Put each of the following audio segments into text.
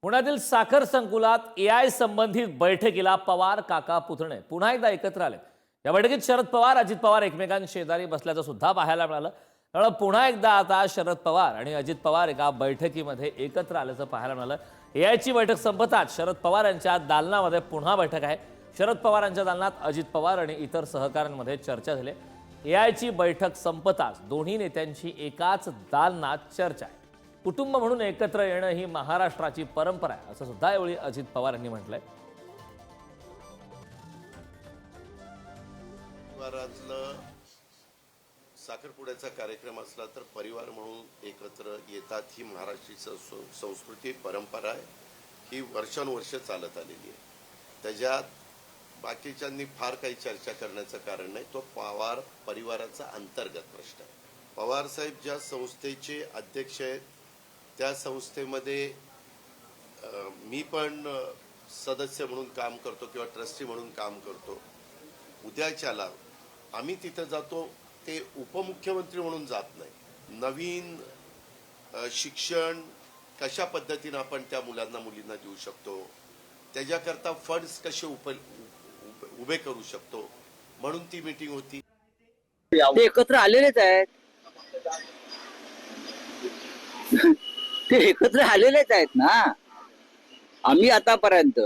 पुण्यातील साखर संकुलात एआय संबंधित बैठकीला पवार काका पुतणे पुन्हा एकदा एकत्र आले। या बैठकीत शरद पवार अजित पवार एकमेकांशेजारी बसल्याचं सुद्धा पाहायला मिळालं। त्यामुळे पुन्हा एकदा आता शरद पवार आणि अजित पवार एका बैठकीमध्ये एकत्र आल्याचं पाहायला मिळालं। एआयची बैठक संपताच शरद पवार यांच्या दालनामध्ये पुन्हा बैठक आहे। शरद पवारांच्या दालनात अजित पवार आणि इतर सहकाऱ्यांमध्ये चर्चा झाली। एआयची बैठक संपताच दोन्ही नेत्यांची एकाच दालनात चर्चा आहे। कुटुंब म्हणून एकत्र येणं ही महाराष्ट्राची परंपरा आहे असं सुद्धा यावेळी अजित पवार यांनी म्हटलंय। परिवारातलं साखरपुड्याचा कार्यक्रम असला तर परिवार म्हणून एकत्र येतात ही महाराष्ट्राची संस्कृती परंपरा आहे। ही वर्षानुवर्ष चालत आलेली आहे। त्याच्यात बाकीच्यांनी फार काही चर्चा करण्याचं कारण नाही। तो पवार परिवाराचा अंतर्गत प्रश्न आहे। पवार साहेब ज्या संस्थेचे अध्यक्ष आहेत त्या संस्थेमध्ये मी पण सदस्य म्हणून काम करतो किंवा ट्रस्टी म्हणून काम करतो। उद्याच्याला आम्ही तिथे जातो ते उपमुख्यमंत्री म्हणून जात नाही। नवीन शिक्षण कशा पद्धतीने आपण त्या मुलांना मुलींना देऊ शकतो, त्याच्याकरता फंड्स कसे उभे करू शकतो म्हणून ती मीटिंग होती। ते एकत्र आलेलेच आहेत, ते एकत्र आलेलेच आहेत ना। आम्ही आतापर्यंत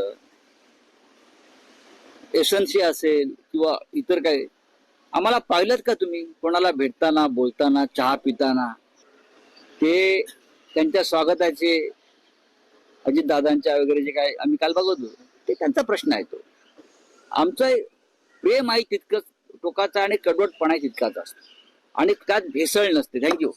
एसएनसी असेल किंवा इतर काही आम्हाला पाहिलं का तुम्ही कोणाला भेटताना बोलताना चहा पिताना? ते त्यांच्या स्वागताचे अजितदादांच्या वगैरे जे काय आम्ही काल बघतो ते त्यांचा प्रश्न आहे। तो आमचं प्रेम आहे तितकंच टोकाचा आणि कडवटपणा तितकाच असतो आणि त्यात भेसळ नसते। थँक्यू।